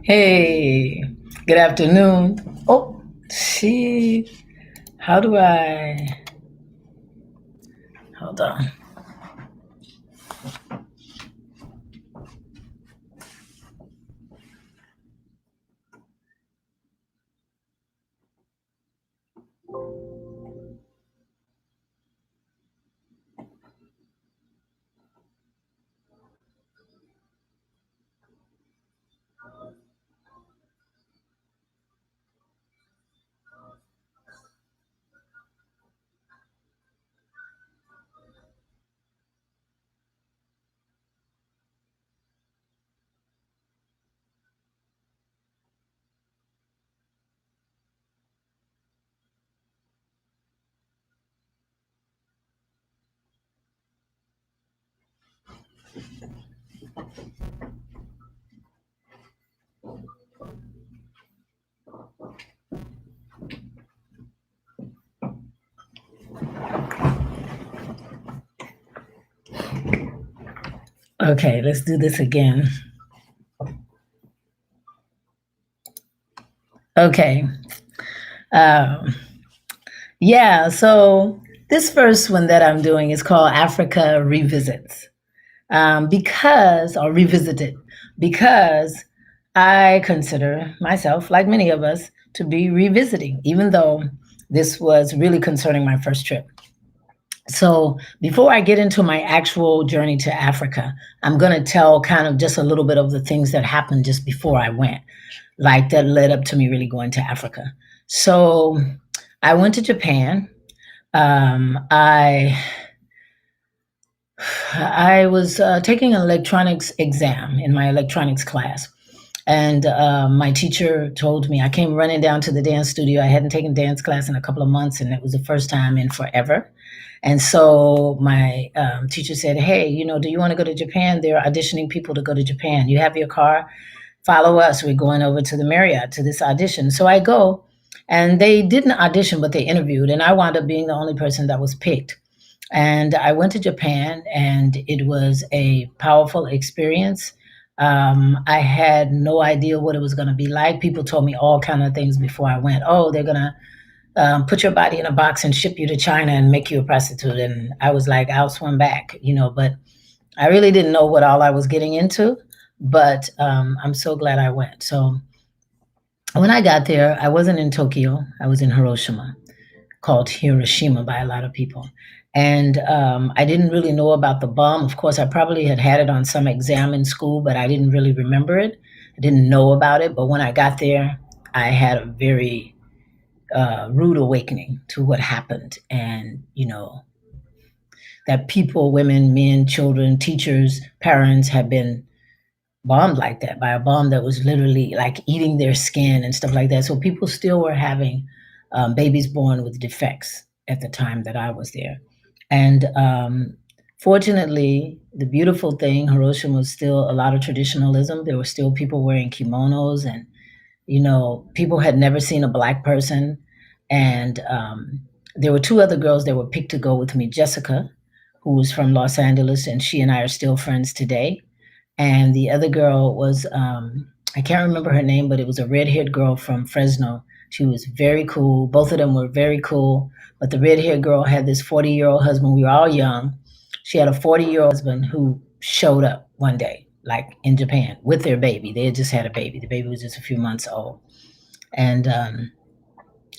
Hey, good afternoon. Oh, see, how do I? Hold on. Okay, let's do this again. Okay. Um, yeah, so this first one that I'm doing is called Africa Revisits. Or revisited, because I consider myself, like many of us, to be revisiting, even though this was really concerning my first trip. So before I get into my actual journey to Africa, I'm going to tell kind of just a little bit of the things that happened just before I went, like that led up to me really going to Africa. So I went to Japan. I was taking an electronics exam in my electronics class. And my teacher told me, I came running down to the dance studio. I hadn't taken dance class in a couple of months, and it was the first time in forever. And so my teacher said, "Hey, do you want to go to Japan? They're auditioning people to go to Japan. You have your car? Follow us. We're going over to the Marriott to this audition." So I go, and they didn't audition, but they interviewed. And I wound up being the only person that was picked. And I went to Japan, and it was a powerful experience. I had no idea what it was going to be like. People told me all kind of things before I went. Oh, they're going to put your body in a box and ship you to China and make you a prostitute. And I was like, I'll swim back. But I really didn't know what all I was getting into. But I'm so glad I went. So when I got there, I wasn't in Tokyo. I was in Hiroshima, called Hiroshima by a lot of people. And I didn't really know about the bomb. Of course, I probably had it on some exam in school, but I didn't really remember it. I didn't know about it. But when I got there, I had a very rude awakening to what happened. And, that people, women, men, children, teachers, parents have been bombed like that by a bomb that was literally like eating their skin and stuff like that. So people still were having babies born with defects at the time that I was there. And fortunately, the beautiful thing, Hiroshima was still a lot of traditionalism. There were still people wearing kimonos, and people had never seen a black person. And there were two other girls that were picked to go with me, Jessica, who was from Los Angeles, and she and I are still friends today. And the other girl was, I can't remember her name, but it was a red-haired girl from Fresno. She was very cool. Both of them were very cool. But the red-haired girl had this 40-year-old husband. We were all young. She had a 40-year-old husband who showed up one day, like in Japan, with their baby. They had just had a baby. The baby was just a few months old. And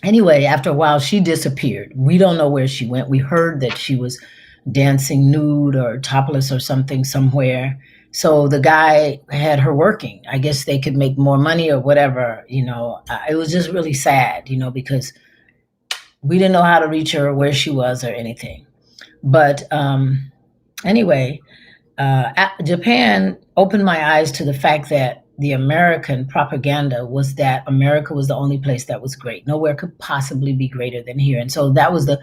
anyway, after a while, she disappeared. We don't know where she went. We heard that she was dancing nude or topless or something somewhere. So the guy had her working. I guess they could make more money or whatever. It was just really sad, because we didn't know how to reach her, where she was, or anything. But anyway, Japan opened my eyes to the fact that the American propaganda was that America was the only place that was great. Nowhere could possibly be greater than here. And so that was the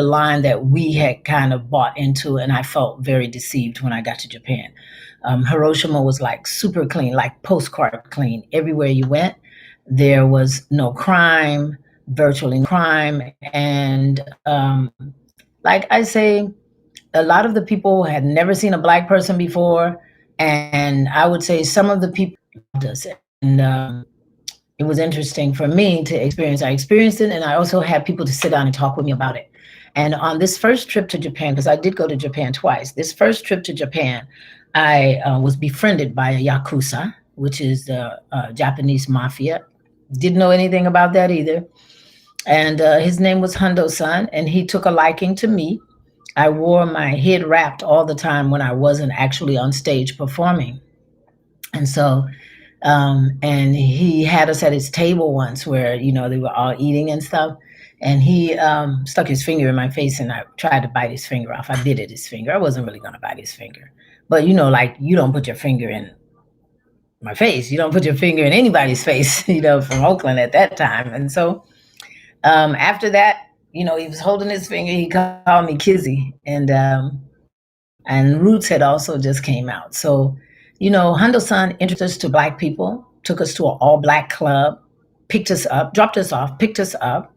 line that we had kind of bought into, and I felt very deceived when I got to Japan. Hiroshima was like super clean, like postcard clean. Everywhere you went, there was no crime, virtually no crime, and like I say, a lot of the people had never seen a black person before, and I would say some of the people loved us. And it was interesting for me to experience. I experienced it, and I also had people to sit down and talk with me about it. And on this first trip to Japan, because I did go to Japan twice, this first trip to Japan, I was befriended by a Yakuza, which is the Japanese mafia. Didn't know anything about that either. And his name was Hondo-san, and he took a liking to me. I wore my head wrapped all the time when I wasn't actually on stage performing. And so, and he had us at his table once where, they were all eating and stuff. And he stuck his finger in my face, and I tried to bite his finger off. I bit at his finger. I wasn't really going to bite his finger. But, like, you don't put your finger in my face. You don't put your finger in anybody's face, from Oakland at that time. And so after that, he was holding his finger. He called me Kizzy. And Roots had also just came out. So, Hondo-san introduced us to Black people, took us to an all-Black club, picked us up, dropped us off, picked us up.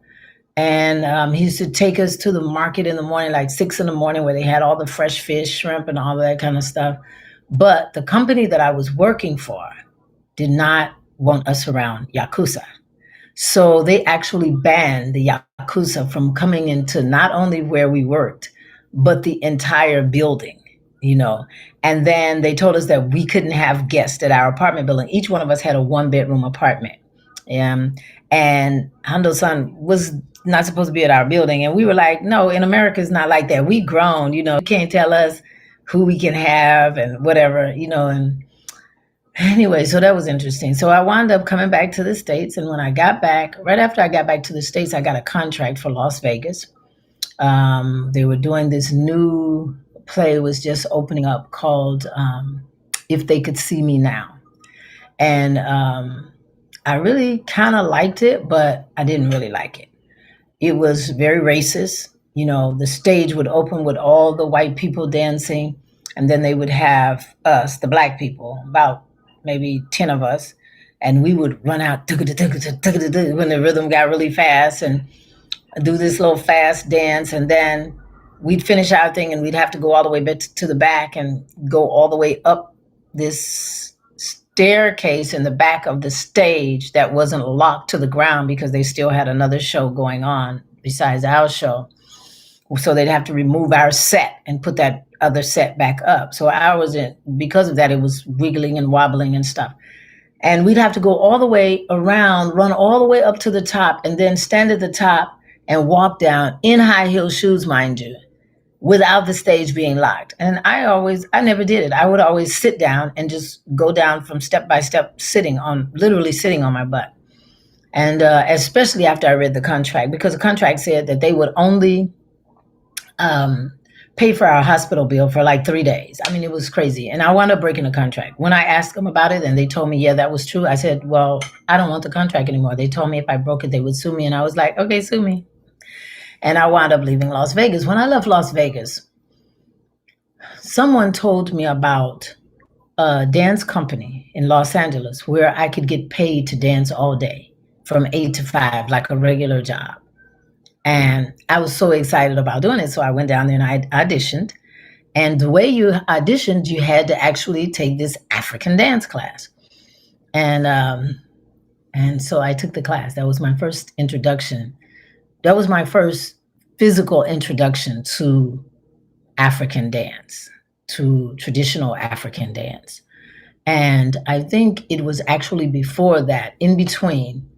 And he used to take us to the market in the morning, like 6 in the morning, where they had all the fresh fish, shrimp, and all that kind of stuff. But the company that I was working for did not want us around Yakuza. So they actually banned the Yakuza from coming into not only where we worked, but the entire building, And then they told us that we couldn't have guests at our apartment building. Each one of us had a 1-bedroom apartment. And Hondo-san was not supposed to be at our building. And we were like, no, in America, it's not like that. We grown, you can't tell us who we can have and whatever, and anyway, so that was interesting. So I wound up coming back to the States. And when I got back, right after I got back to the States, I got a contract for Las Vegas. They were doing this new play, was just opening up, called If They Could See Me Now. And I really kind of liked it, but I didn't really like it. It was very racist. The stage would open with all the white people dancing, and then they would have us, the Black people, about maybe 10 of us, and we would run out when the rhythm got really fast and do this little fast dance, and then we'd finish our thing, and we'd have to go all the way back to the back and go all the way up this staircase in the back of the stage that wasn't locked to the ground because they still had another show going on besides our show. So they'd have to remove our set and put that other set back up. So because of that, it was wiggling and wobbling and stuff. And we'd have to go all the way around, run all the way up to the top, and then stand at the top and walk down in high heel shoes, mind you, without the stage being locked. And I never did it. I would always sit down and just go down from step by step, literally sitting on my butt. And especially after I read the contract, because the contract said that they would only pay for our hospital bill for like 3 days. I mean, it was crazy. And I wound up breaking the contract. When I asked them about it and they told me, yeah, that was true, I said, well, I don't want the contract anymore. They told me if I broke it, they would sue me. And I was like, okay, sue me. And I wound up leaving Las Vegas. When I left Las Vegas, someone told me about a dance company in Los Angeles where I could get paid to dance all day from 8 to 5, like a regular job. And I was so excited about doing it. So I went down there and I auditioned. And the way you auditioned, you had to actually take this African dance class. And so I took the class. That was my first introduction. That was my first physical introduction to African dance, to traditional African dance. And I think it was actually before that, in between,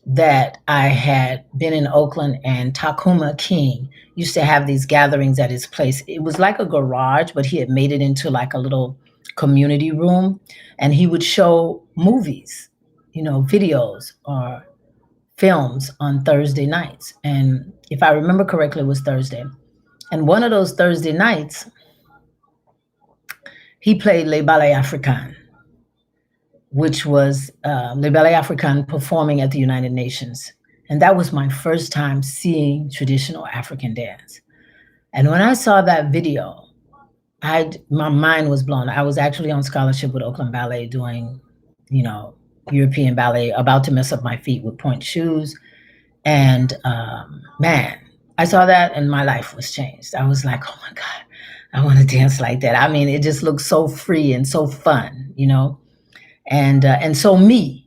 that I had been in Oakland, and Takuma King used to have these gatherings at his place. It was like a garage, but he had made it into like a little community room, and he would show movies, videos or films on Thursday nights. And if I remember correctly, it was Thursday. And one of those Thursday nights, he played Les Ballets Africains, which was Les Ballets Africains performing at the United Nations. And that was my first time seeing traditional African dance. And when I saw that video, my mind was blown. I was actually on scholarship with Oakland Ballet doing, European ballet, about to mess up my feet with pointe shoes. And man, I saw that and my life was changed. I was like, oh my God, I want to dance like that. I mean, it just looked so free and so fun, and so me.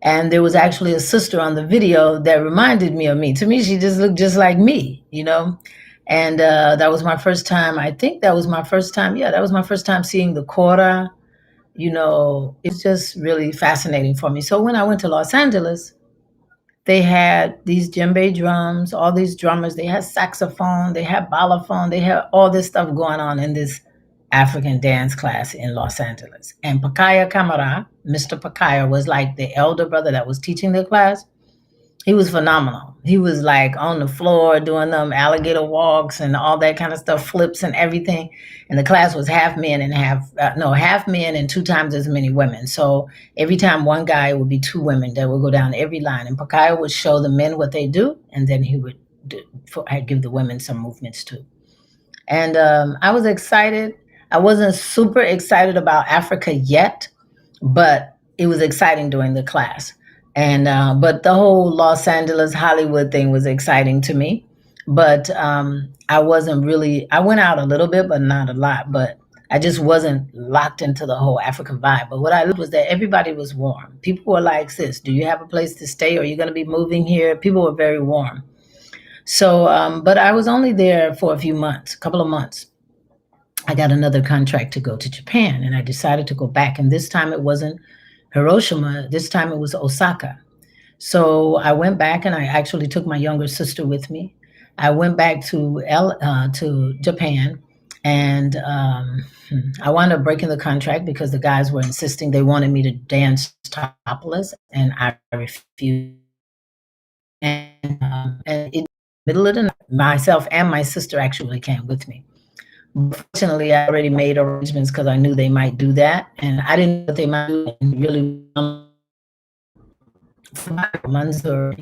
And there was actually a sister on the video that reminded me of me. To me, she just looked just like me, you know. And that was my first time. I think that was my first time. Yeah, that was my first time seeing the kora. You know, it's just really fascinating for me. So when I went to Los Angeles, they had these djembe drums, all these drummers. They had saxophone, they had balafon, they had all this stuff going on in this African dance class in Los Angeles. And Pakaya Kamara, Mr. Pakaya, was like the elder brother that was teaching the class. He was phenomenal. He was like on the floor doing them alligator walks and all that kind of stuff, flips and everything. And the class was half men and half men and 2 times as many women. So every time one guy would be 2 women that would go down every line. And Pakaya would show the men what they do, and then he would give the women some movements too. And I was excited. I wasn't super excited about Africa yet, but it was exciting during the class. And but the whole Los Angeles Hollywood thing was exciting to me. But I wasn't really. I went out a little bit, but not a lot. But I just wasn't locked into the whole African vibe. But what I loved was that everybody was warm. People were like, "Sis, do you have a place to stay? Are you going to be moving here?" People were very warm. So, but I was only there for a few months, a couple of months. I got another contract to go to Japan, and I decided to go back. And this time it wasn't Hiroshima. This time it was Osaka. So I went back, and I actually took my younger sister with me. I went back to Japan, and I wound up breaking the contract because the guys were insisting they wanted me to dance topless, and I refused. And in the middle of the night, myself and my sister actually came with me. Fortunately, I already made arrangements because I knew they might do that, and I didn't know what they might do. And really, Mansour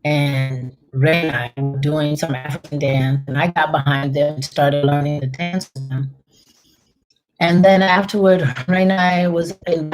and Ray and I were doing some African dance, and I got behind them and started learning to dance with them. And then afterward, Ray and I was invited